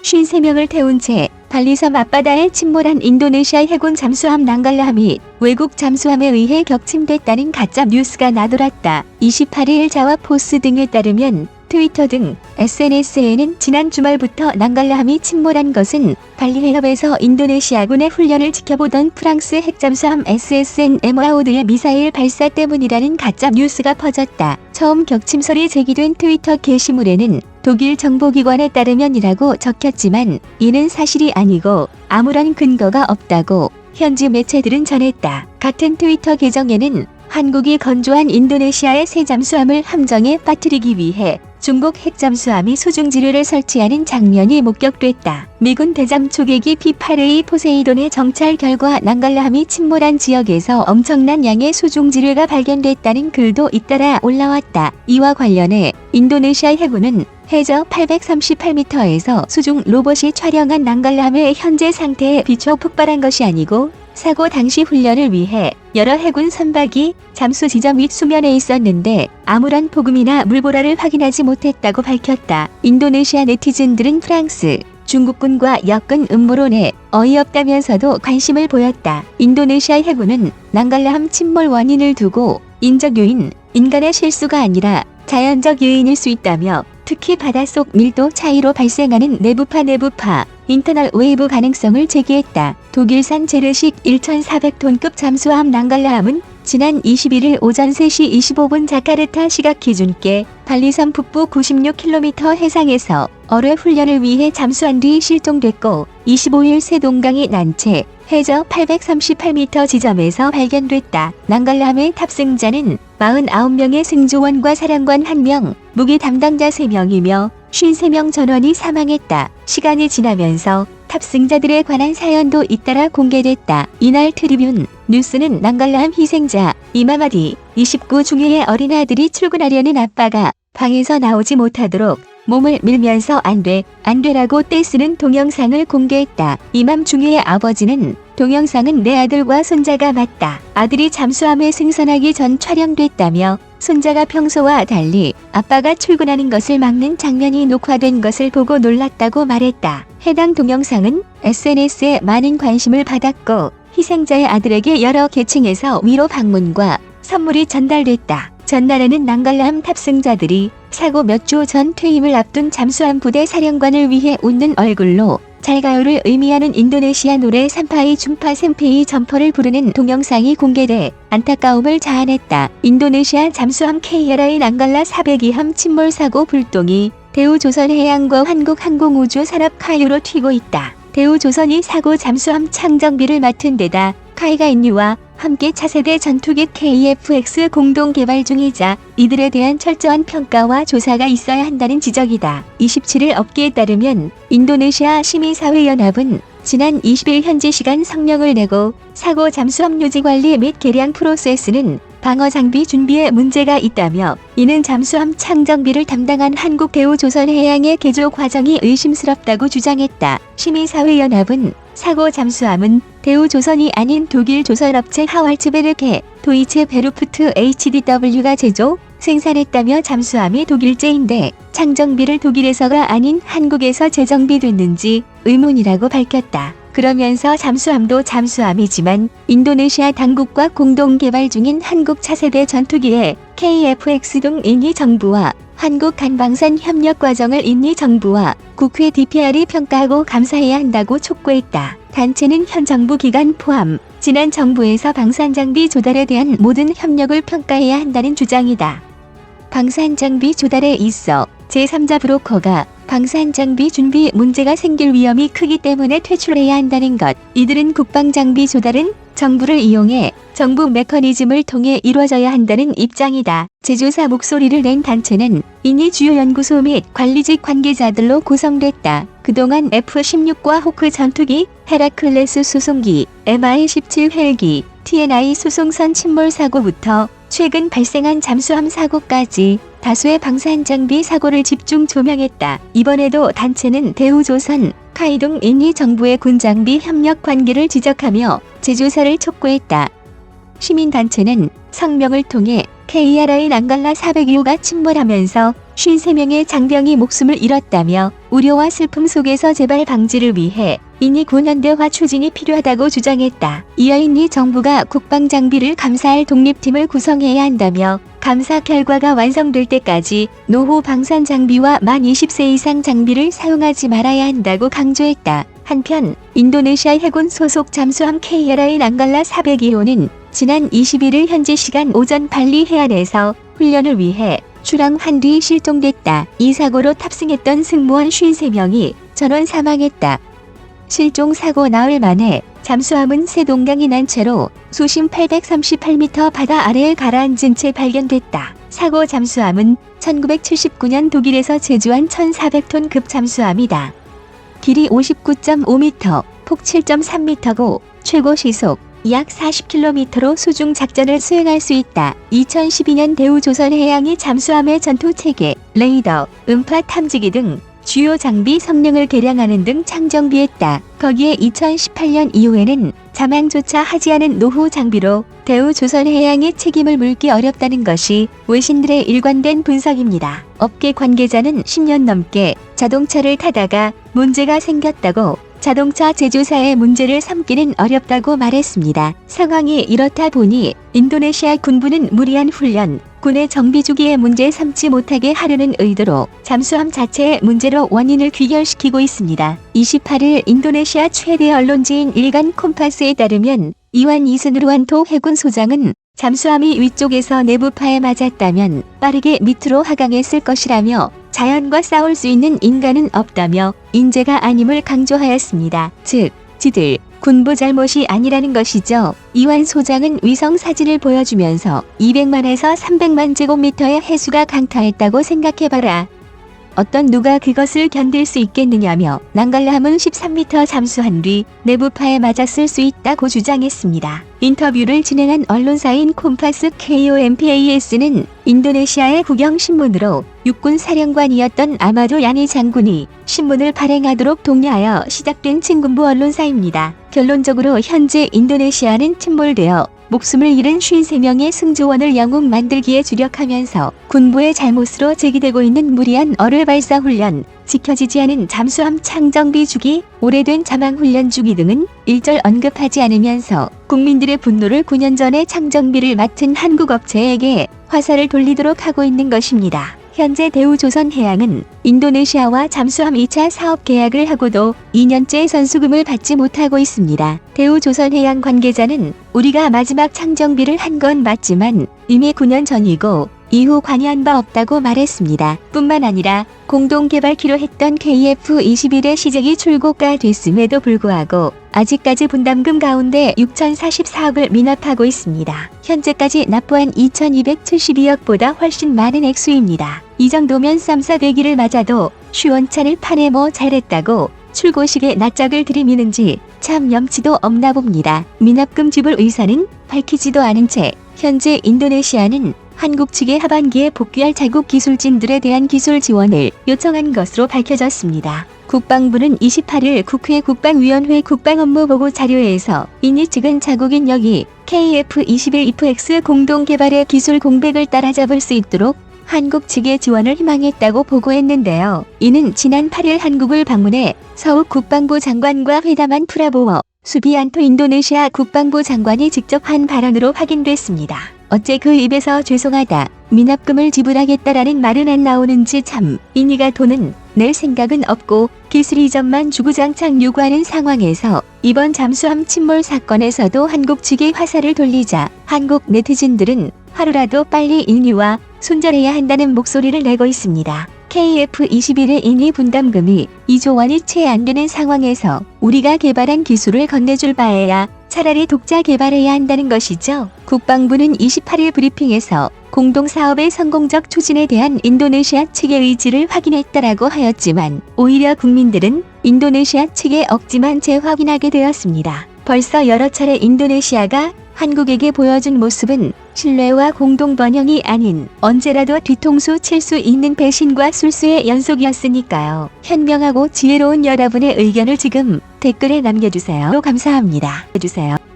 53명을 태운 채 발리섬 앞바다에 침몰한 인도네시아 해군 잠수함 난갈라함이 외국 잠수함에 의해 격침됐다는 가짜 뉴스가 나돌았다. 28일 자와포스 등에 따르면 트위터 등 SNS에는 지난 주말부터 난갈라함이 침몰한 것은 발리 해협에서 인도네시아군의 훈련을 지켜보던 프랑스 핵잠수함 SSN 에머라우드의 미사일 발사 때문이라는 가짜 뉴스가 퍼졌다. 처음 격침설이 제기된 트위터 게시물에는 독일 정보기관에 따르면이라고 적혔지만 이는 사실이 아니고 아무런 근거가 없다고 현지 매체들은 전했다. 같은 트위터 계정에는 한국이 건조한 인도네시아의 새 잠수함을 함정에 빠뜨리기 위해 중국 핵잠수함이 수중지뢰를 설치하는 장면이 목격됐다. 미군 대잠 초계기 P-8A 포세이돈의 정찰 결과 난갈라함이 침몰한 지역에서 엄청난 양의 수중지뢰가 발견됐다는 글도 잇따라 올라왔다. 이와 관련해 인도네시아 해군은 해저 838m에서 수중 로봇이 촬영한 난갈라함의 현재 상태에 비춰 폭발한 것이 아니고 사고 당시 훈련을 위해 여러 해군 선박이 잠수 지점 윗 수면에 있었는데 아무런 폭음이나 물보라를 확인하지 못했다고 밝혔다. 인도네시아 네티즌들은 프랑스, 중국군과 엮은 음모론에 어이없다면서도 관심을 보였다. 인도네시아 해군은 난갈라함 침몰 원인을 두고 인적 요인, 인간의 실수가 아니라 자연적 요인일 수 있다며 특히 바닷속 밀도 차이로 발생하는 내부파, 인터널 웨이브 가능성을 제기했다. 독일산 제르식 1,400톤급 잠수함 난갈라함은 지난 21일 오전 3시 25분 자카르타 시각 기준께 발리섬 북부 96km 해상에서 어뢰 훈련을 위해 잠수한 뒤 실종됐고 25일 세동강이 난 채 해저 838m 지점에서 발견됐다. 난갈라함의 탑승자는 49명의 승조원과 사령관 1명, 무기 담당자 3명이며 53명 전원이 사망했다. 시간이 지나면서 탑승자들에 관한 사연도 잇따라 공개됐다. 이날 트리뷴 뉴스는 난갈라함 희생자 이마마디 29 중에의 어린 아들이 출근하려는 아빠가 방에서 나오지 못하도록 몸을 밀면서 안 돼라고 떼쓰는 동영상을 공개했다. 이맘 중에의 아버지는 동영상은 내 아들과 손자가 맞다. 아들이 잠수함에 승선하기 전 촬영됐다며 손자가 평소와 달리 아빠가 출근하는 것을 막는 장면이 녹화된 것을 보고 놀랐다고 말했다. 해당 동영상은 SNS에 많은 관심을 받았고 희생자의 아들에게 여러 계층에서 위로 방문과 선물이 전달됐다. 전날에는 난갈라함 탑승자들이 사고 몇 주 전 퇴임을 앞둔 잠수함 부대 사령관을 위해 웃는 얼굴로 잘가요를 의미하는 인도네시아 노래 삼파이 줌파 셈페이 점퍼를 부르는 동영상이 공개돼 안타까움을 자아냈다. 인도네시아 잠수함 KLI 난갈라 402함 침몰 사고 불똥이 대우조선해양과 한국항공우주산업 카이로 튀고 있다. 대우조선이 사고 잠수함 창정비를 맡은 데다 카이가 인유와 함께 차세대 전투기 KF-X 공동 개발 중이자 이들에 대한 철저한 평가와 조사가 있어야 한다는 지적이다. 27일 업계에 따르면 인도네시아 시민사회연합은 지난 20일 현지 시간 성명을 내고 사고 잠수함 유지 관리 및 개량 프로세스는 방어 장비 준비에 문제가 있다며 이는 잠수함 창정비를 담당한 한국 대우조선해양의 개조 과정이 의심스럽다고 주장했다. 시민사회연합은 사고 잠수함은 대우조선이 아닌 독일 조선업체 하왈츠베르게 도이체 베루프트 HDW가 제조, 생산했다며 잠수함이 독일제인데 창정비를 독일에서가 아닌 한국에서 재정비됐는지 의문이라고 밝혔다. 그러면서 잠수함도 잠수함이지만 인도네시아 당국과 공동 개발 중인 한국 차세대 전투기에 KF-X 등 인이 정부와 한국 한방산 협력 과정을 인니 정부와 국회 DPR이 평가하고 감사해야 한다고 촉구했다. 단체는 현 정부 기간 포함 지난 정부에서 방산장비 조달에 대한 모든 협력을 평가해야 한다는 주장이다. 방산장비 조달에 있어 제3자 브로커가 방산장비 준비 문제가 생길 위험이 크기 때문에 퇴출해야 한다는 것. 이들은 국방장비 조달은 정부를 이용해 정부 메커니즘을 통해 이루어져야 한다는 입장이다. 제조사 목소리를 낸 단체는 이니 주요 연구소 및 관리직 관계자들로 구성됐다. 그동안 F-16과 호크 전투기, 헤라클레스 수송기, MI-17 헬기, TNI 수송선 침몰 사고부터 최근 발생한 잠수함 사고까지 다수의 방산장비 사고를 집중 조명했다. 이번에도 단체는 대우조선, 카이동 인니 정부의 군장비 협력 관계를 지적하며 재조사를 촉구했다. 시민단체는 성명을 통해 KRI 낭갈라 402호가 침몰하면서 53명의 장병이 목숨을 잃었다며 우려와 슬픔 속에서 재발 방지를 위해 인이 군현대화 추진이 필요하다고 주장했다. 이어 인이 정부가 국방장비를 감사할 독립팀을 구성해야 한다며 감사 결과가 완성될 때까지 노후 방산 장비와 만 20세 이상 장비를 사용하지 말아야 한다고 강조했다. 한편 인도네시아 해군 소속 잠수함 KRI 낭갈라 402호는 지난 21일 현지 시간 오전 발리 해안에서 훈련을 위해 출항한 뒤 실종됐다. 이 사고로 탑승했던 승무원 53명이 전원 사망했다. 실종 사고 나흘 만에 잠수함은 세동강이 난 채로 수심 838m 바다 아래에 가라앉은 채 발견됐다. 사고 잠수함은 1979년 독일에서 제조한 1400톤급 잠수함이다. 길이 59.5m, 폭 7.3m고 최고 시속 약 40km로 수중 작전을 수행할 수 있다. 2012년 대우조선해양이 잠수함의 전투체계, 레이더, 음파 탐지기 등 주요 장비 성능을 개량하는 등 창정비했다. 거기에 2018년 이후에는 자망조차 하지 않은 노후 장비로 대우조선해양의 책임을 물기 어렵다는 것이 외신들의 일관된 분석입니다. 업계 관계자는 10년 넘게 자동차를 타다가 문제가 생겼다고 자동차 제조사의 문제를 삼기는 어렵다고 말했습니다. 상황이 이렇다 보니 인도네시아 군부는 무리한 훈련, 군의 정비 주기에 문제 삼지 못하게 하려는 의도로 잠수함 자체의 문제로 원인을 귀결시키고 있습니다. 28일 인도네시아 최대 언론지인 일간 콤파스에 따르면 이완 이스누르완토 해군 소장은 잠수함이 위쪽에서 내부파에 맞았다면 빠르게 밑으로 하강했을 것이라며 자연과 싸울 수 있는 인간은 없다며 인재가 아님을 강조하였습니다. 즉, 지들 군부 잘못이 아니라는 것이죠. 이완 소장은 위성 사진을 보여주면서 200만에서 300만 제곱미터의 해수가 강타했다고 생각해봐라. 어떤 누가 그것을 견딜 수 있겠느냐며 낭갈라함은 13m 잠수한 뒤 내부파에 맞았을 수 있다고 주장했습니다. 인터뷰를 진행한 언론사인 콤파스 KOMPAS는 인도네시아의 국영신문으로 육군 사령관이었던 아마도 야니 장군이 신문을 발행하도록 독려하여 시작된 친군부 언론사입니다. 결론적으로 현재 인도네시아는 침몰되어 목숨을 잃은 53명의 승조원을 영웅 만들기에 주력하면서 군부의 잘못으로 제기되고 있는 무리한 어뢰 발사 훈련, 지켜지지 않은 잠수함 창정비 주기, 오래된 자망훈련 주기 등은 일절 언급하지 않으면서 국민들의 분노를 9년 전에 창정비를 맡은 한국 업체에게 화살을 돌리도록 하고 있는 것입니다. 현재 대우조선해양은 인도네시아와 잠수함 2차 사업 계약을 하고도 2년째 선수금을 받지 못하고 있습니다. 대우조선해양 관계자는 우리가 마지막 창정비를 한 건 맞지만 이미 9년 전이고 이후 관여한 바 없다고 말했습니다. 뿐만 아니라 공동개발키로 했던 KF-21의 시작이 출고가 됐음에도 불구하고 아직까지 분담금 가운데 6,044억을 미납하고 있습니다. 현재까지 납부한 2,272억보다 훨씬 많은 액수입니다. 이 정도면 쌈싸대기를 맞아도 시원찮을 판에 뭐 잘했다고 출고식에 낯짝을 들이미는지 참 염치도 없나 봅니다. 미납금 지불 의사는 밝히지도 않은 채 현재 인도네시아는 한국 측에 하반기에 복귀할 자국 기술진들에 대한 기술 지원을 요청한 것으로 밝혀졌습니다. 국방부는 28일 국회 국방위원회 국방업무보고 자료에서 인이 측은 자국인 역이 KF-21IFX 공동개발의 기술 공백을 따라잡을 수 있도록 한국 측의 지원을 희망했다고 보고했는데요. 이는 지난 8일 한국을 방문해 서욱 국방부 장관과 회담한 프라보워 수비안토 인도네시아 국방부 장관이 직접 한 발언으로 확인됐습니다. 어째 그 입에서 죄송하다, 미납금을 지불하겠다라는 말은 안 나오는지 참, 인이가 돈은 낼 생각은 없고 기술 이전만 주구장창 요구하는 상황에서 이번 잠수함 침몰 사건에서도 한국 측에 화살을 돌리자 한국 네티즌들은 하루라도 빨리 인이와 손절해야 한다는 목소리를 내고 있습니다. KF-21의 인이 분담금이 2조 원이 채 안 되는 상황에서 우리가 개발한 기술을 건네줄 바에야 차라리 독자 개발해야 한다는 것이죠. 국방부는 28일 브리핑에서 공동사업의 성공적 추진에 대한 인도네시아 측의 의지를 확인했다라고 하였지만 오히려 국민들은 인도네시아 측의 억지만 재확인하게 되었습니다. 벌써 여러 차례 인도네시아가 한국에게 보여준 모습은 신뢰와 공동번영이 아닌 언제라도 뒤통수 칠 수 있는 배신과 술수의 연속이었으니까요. 현명하고 지혜로운 여러분의 의견을 지금 댓글에 남겨주세요. 감사합니다.